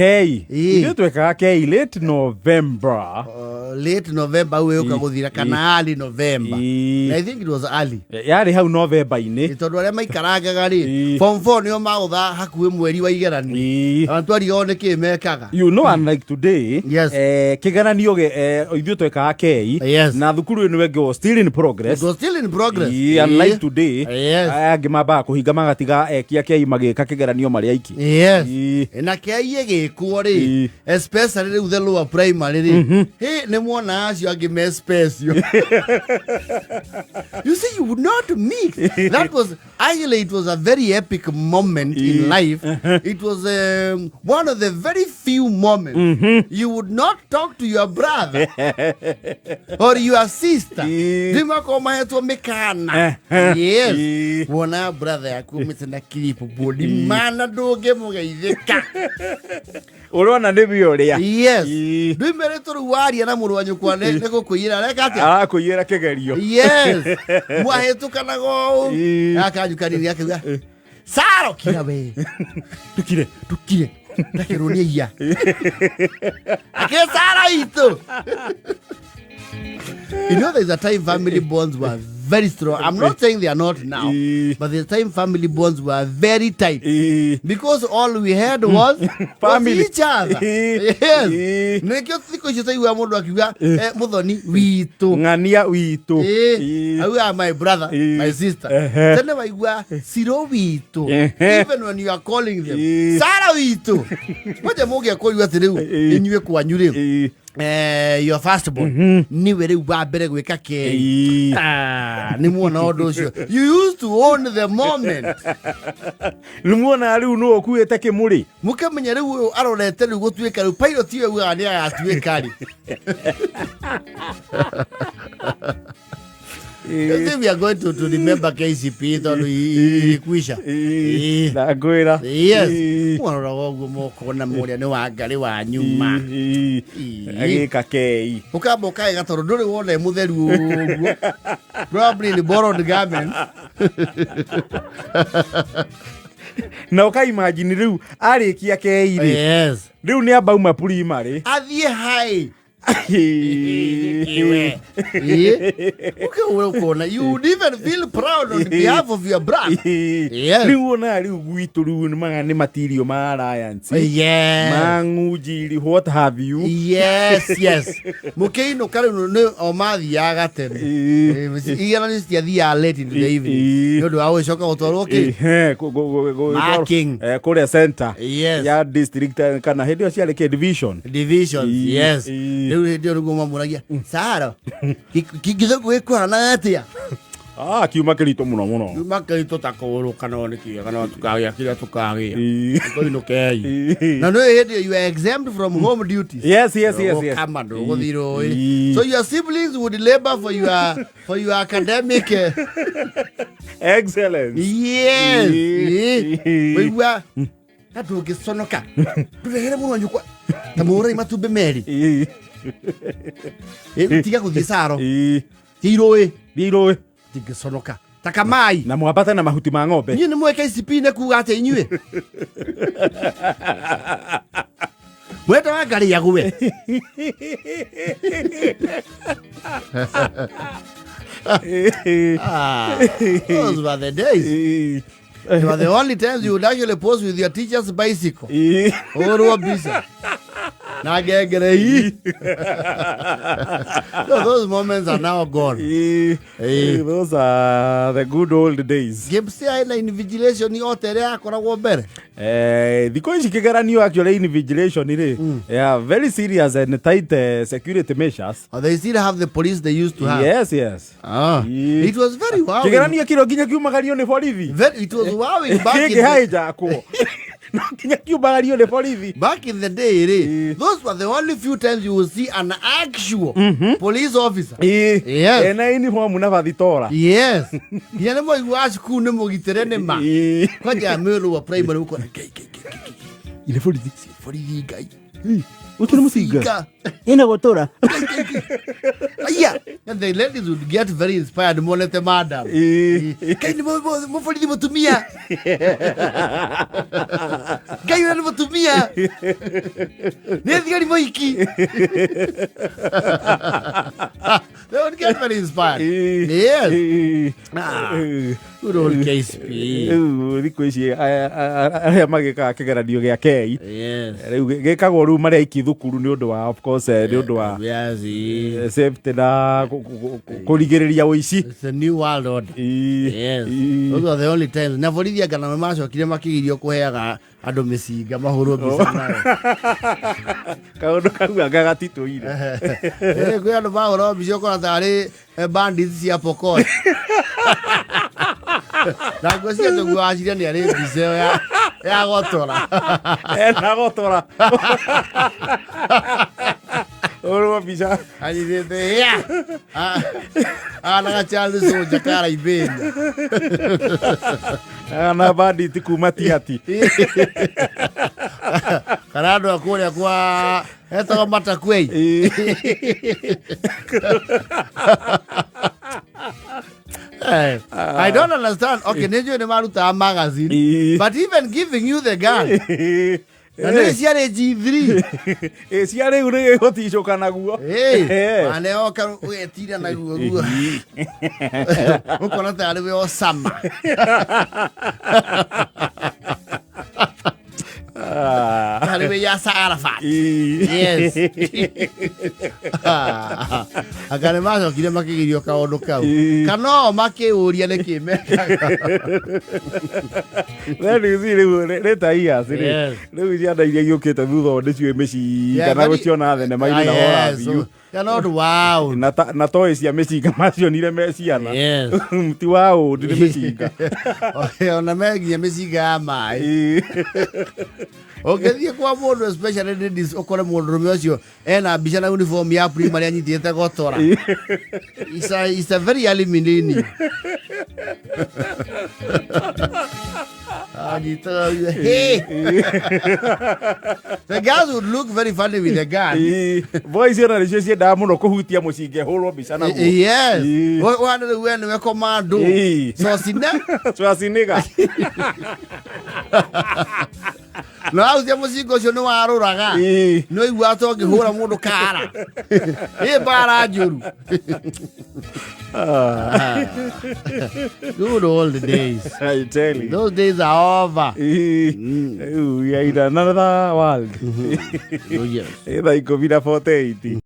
Kei. Ithuĩ twekaga Kei late November. Late November we ukaguthira kana early November. I think it was early. Yari hau November-ini. Tondu aria maikarangaga ri form 4 nio magutha hakuhi mweri wa igeranio. Antu ario ne kimekaga. You know, unlike today, kigeranio ithuĩ twekaga Kei na thukuru ĩno ĩngĩ was still in progress. It was still in progress. Unlike today, angĩ mambaga kũhinga magatiga ekia Kei magĩka kigeranio marĩ aiki. Yes. Na Kei gĩkwo ri, especially the lower primary ri. Hey, ne mwana acio angĩ me special. You see, you would not mix. That was actually, it was a very epic moment in life. It was one of the very few moments you would not talk to your brother or your sister. Dima koma yetu mekana. Yes. Wona brother yaku mitena kilipo bodi mana doge mugeitheka. Urona ndivyo uria. Yes. Ndimere turuwaria na muru wanyu kwa ne gukuira reka atia. Kuira kigerio. Yes. Mwahetukana go. Akajukani akiuga. Saro kira we. Tukire. Takirunia. Akesara ito. You know, there's a time family bonds were very strong. I'm not saying they are not now, but the time family bonds were very tight because all we had was family, each other. Yes. Nekyo thiko chita iwa mundu akiuga muthoni witu ngania witu. Awe my brother, my sister. Tena waigua siro witu. Even when you are calling them Sara witu. Moja muge akoiwa tireu inywe kwanyu riu. Your firstborn ni were wa bere gwika Kei. Ni muona odo ucio. You used to own the moment. Ni muona riu no okuete kimuri. Mukamenya riu arorete riu gutuika riu pilot iwe wa ni agatuika ri. We are going to remember KCPE tondu ikwisha. Na gwira. Yes. Mwana wangu moko na muria ni wa ngari wa nyuma. Agika Kei. Ukamboka ega tondu nduri wona mutheru uguo. Probably the borrowed garments. Na uka imagine riu arikia Kei ri. Yes. Riu ni abauma primary. Athie hai. You would even feel proud on behalf of your brother. Yes. Ni material ma alliance. Yes. Mangujiri, what have you? Yes, yes. Mukei no kare no omathi yaga tene. Igana ni stia late in the evening. No do awe shoka otoro ke. Marking. Korea center. Yes. Ya district kana hedio cia ke division. Divisions. Yes. Ndio ngoma muragia. Sara. Kigizo gwekwana atia. Kiuma kirito muno. Kiuma kirito takoro kana oneki kana tukagia kila tukagia. Ko ino Kei. Na no you are exempt from home duties. Yes. Kama ndo godiro. So your siblings would labor for your academic excellence. Yes. Wewe hatu kisonoka. Turehere muno nyukwa. Tamura imatumbe meri. Tiga kuthii Saro. Tiroe. Tigiconoka. Takamai. Na mwapata na mahuti ma ng'ombe. Nyinyi mwe KCPE ne kuga ate inyue. Mweta wa ngari yagu we. Those were the days. They were the only times you would actually pose with your teacher's bicycle. Or bisa. No, those moments are now gone. Those are the good old days. Gipsy invigilation yote ria akoragwo mbere. Thiko ici kigeranio actually invigilation ire. Yeah, very serious and tight security measures. They still have the police they used to have. Yes. It was very wow. Kigeranio kiro ginya kiumagario ni borithi. It was wow back in back in the day, those were the only few times you will see an actual police officer. Yes. Na uniform na vavitora. Yes. Yana mo iwash ku ne mo gitere ma. Kwa ja melo wa primary uko. Ile police guy. Utuni mucinga. Ina gotora. Yeah, and the ladies would get very inspired. Monete madam. Kaini mufolithi mutumia. Kaini mutumia. Nethigari moiki. They would get very inspired. Yes. Good old KCPE. Thikũ ici arĩa magĩkaga kĩgeranio gĩa KEI rĩu gĩkagwo rĩu marĩa iki thukuru nĩ ũndũ wa of course nĩ ũndũ wa safety na kũrigĩrĩria ũici. It's a new world order. Yes. Those are the only times. Na borithi anga na macokire makĩgirio kũheaga andũ mĩcinga mahũrwo mbica nayo. Kaũndũ kau anga gatitũire. Kwĩ andũ mahũrwo mbica ũkona tarĩ bandits cia Pokot. Na nguo cia tũguo waciria nĩ arĩ mbica ĩyo ya gotora. Ena gotora. Oro mbica. Anyitĩte ya. Anaga Charles Soja kara ibenya. Ana bandit kuma Tiati. Kana andũ akũrĩa kwa etagwo Matakwei. I don't understand. Okay, Nejo ni maruta magazine, but even giving you the gun. And then she had a G3. She had a gotisho naguo. Hey, and they all can wait till naguo. Ukona tayari we osama. Tayari ya Arafat. Yes. Akane macho kile makigirio kaundu kau. Kana makiuria ne kimekaga. Reta iya siri. Riu ciana iria iukite thutha ndi ciwe mĩcinga na gũciona thenema-inĩ na hora biũ. Kana wow. Na toy cia mĩcinga macionire me ciana. Ti wao ndi mĩcinga. Ona megiye mĩcinga ya maĩ. Ũngĩthiĩ kwa mũndũ especially ladies ũkore mũndũrũme ũcio ena mbica na uniform ya primary anyitĩte gotora. It's a very eliminating. Hey. The guys would look very funny with the gun. Boys here na cio ciendaga mũno kũhutia mũcinga hũrwo mbica naguo. Yes. Wanda we nĩwe commando. Swasiniga. No authia mũcinga ũcio nĩ warũraga. Nĩ igua tũngĩhũra mũndũ kara. Bara njũru. Good old days. I tell you. Those days are over. We are in another world. Oh, yes. It's like COVID-48.